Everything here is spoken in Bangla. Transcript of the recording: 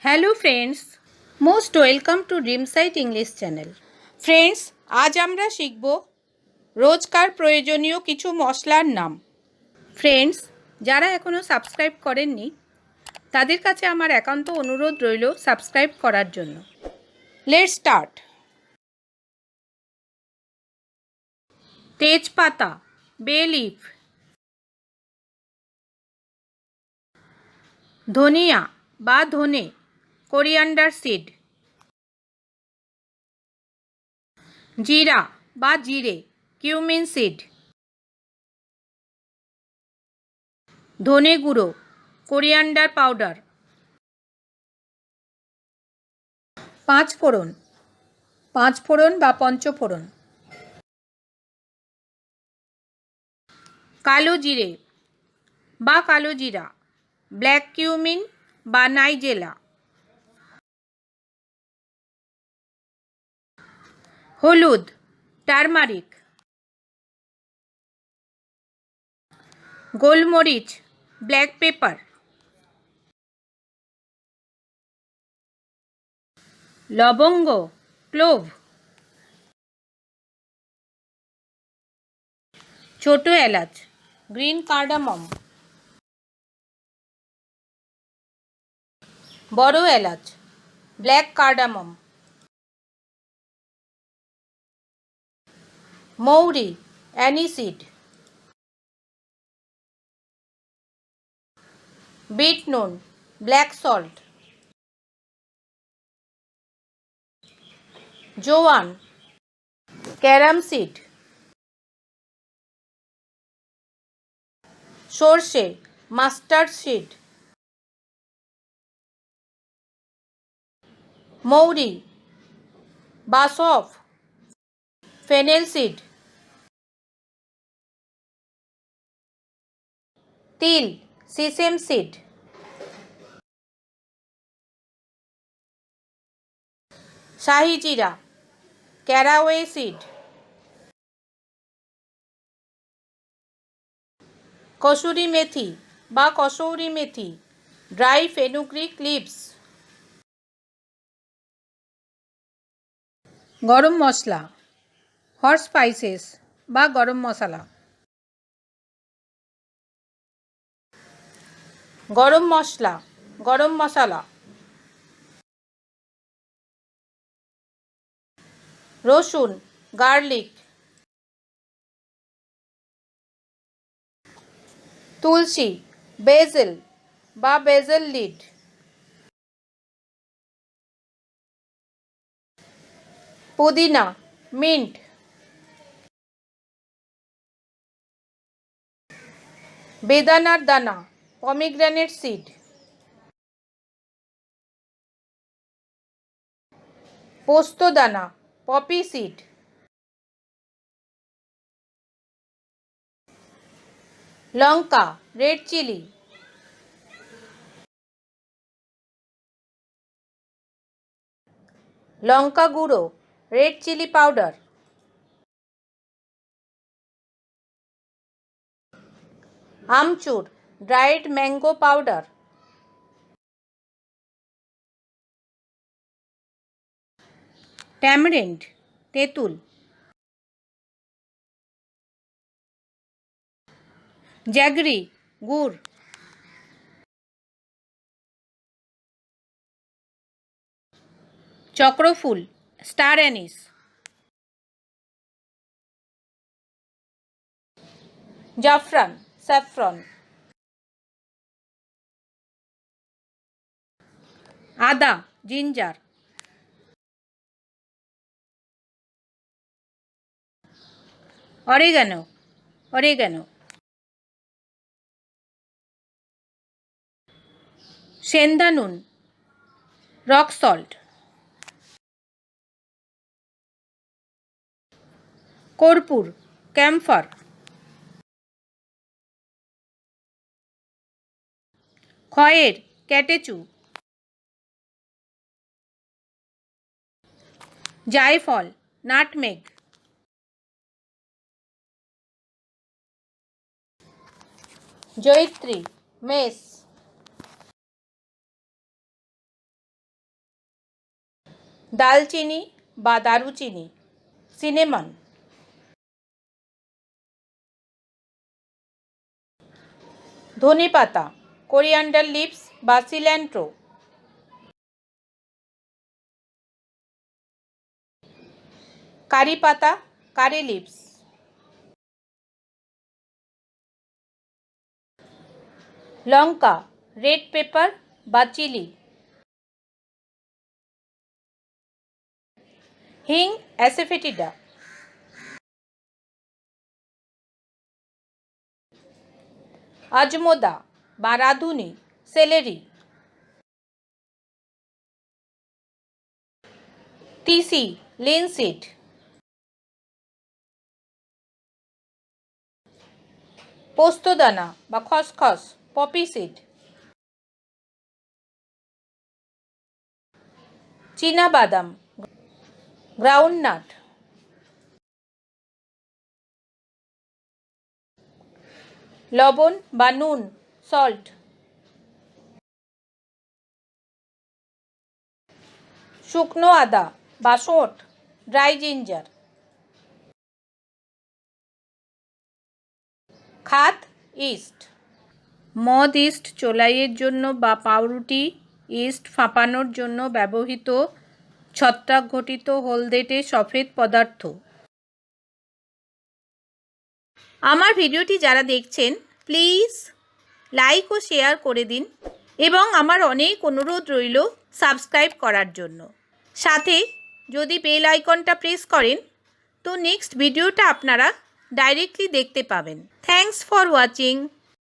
Hello friends, most welcome to dream site English channel. Friends, আজ আমরা শিখব রোজকার প্রয়োজনীয় কিছু মশলার নাম। ফ্রেন্ডস, যারা এখনও সাবস্ক্রাইব করেননি তাদের কাছে আমার একান্ত অনুরোধ রইল সাবস্ক্রাইব করার জন্য। Let's start. তেজপাতা, বে লিফ। ধনিয়া বা ধনে, কোরিয়ান্ডার সিড। জিরা বা জিরে, কিউমিন সিড। ধনে গুঁড়ো, কোরিয়ান্ডার পাউডার। পাঁচফোড়ন বা পঞ্চফোড়ন। কালো জিরে বা কালো জিরা, ব্ল্যাক কিউমিন বা নাইজেলা। হলুদ, টারমারিক। গোলমরিচ, ব্ল্যাক পেপার। লবঙ্গ, ক্লোভ। ছোট এলাচ, গ্রিন কার্ডামম। বড় এলাচ, ব্ল্যাক কার্ডামম। মৌরি, অ্যানিসিড। বিট নুন, ব্ল্যাক সল্ট। জোয়ান, ক্যারাম সিড। সর্ষে, মাস্টার্ড সিড। মৌরি বা সফ, ফেনেল সিড। তিল, সিসেম সিড। শাহি জিরা, ক্যারাওয়ে সিড। কসুরি মেথি বা কসৌরি মেথি, ড্রাই ফেনুগ্রিক লিভস। গরম মশলা, হট স্পাইসেস বা গরম মশলা। গরম মশলা, গরম মশলা। রসুন, গার্লিক। তুলসী, বেজেল বা বেজেল লিড। পুদিনা, মিন্ট। বেদানার দানা, পমিগ্রেনেট সিড। পোস্ত দানা, পপি সিড। লঙ্কা, রেড চিলি। লঙ্কা গুঁড়ো, রেড চিলি পাউডার। আমচুর, ড্রাইড ম্যাঙ্গো পাউডার। ট্যামারিন্ড, তেঁতুল। জ্যাগরি, গুড়। চক্রফুল, স্টার অ্যানিস। জাফরান, স্যাফরন। আদা, জিঞ্জার। Oregano, oregano. সেন্ধা নুন, রক সল্ট। কর্পূর, ক্যাম্ফর। খয়ের, ক্যাটেচু। জায়ফল, নাটমেগ। জয়িত্রী, মেস। দালচিনি বা দারুচিনি, সিনেমন, ধনেপাতা, কোরিয়ান্ডার লিভস বা সিল্যান্ট্রো, কারি পাতা, কারি লিভস, লঙ্কা, রেড পেপার বা চিলি, হিং, অ্যাসেফেটিডা, আজমোদা বা রাঁধুনি, সেলেরি, তিসি, লিনসিড, পোস্তদানা বা খসখস, পপি সিড, চীনাবাদাম, গ্রাউন্ডনাট, লবণ বা নুন, সল্ট, শুকনো আদা বা শোঁঠ, ড্রাই জিঞ্জার, খাদ, ইস্ট। মদ ইস্ট চোলাইয়ের জন্য বা পাউরুটি ইস্ট ফাঁপানোর জন্য ব্যবহৃত ছত্রাক ঘটিত হলদেটে সফেদ পদার্থ। আমার ভিডিওটি যারা দেখছেন প্লিজ লাইক ও শেয়ার করে দিন এবং আমার অনেক অনুরোধ রইল সাবস্ক্রাইব করার জন্য। সাথে যদি বেল আইকনটা প্রেস করেন তো নেক্সট ভিডিওটা আপনারা ডাইরেক্টলি দেখতে পাবেন। Thanks for watching.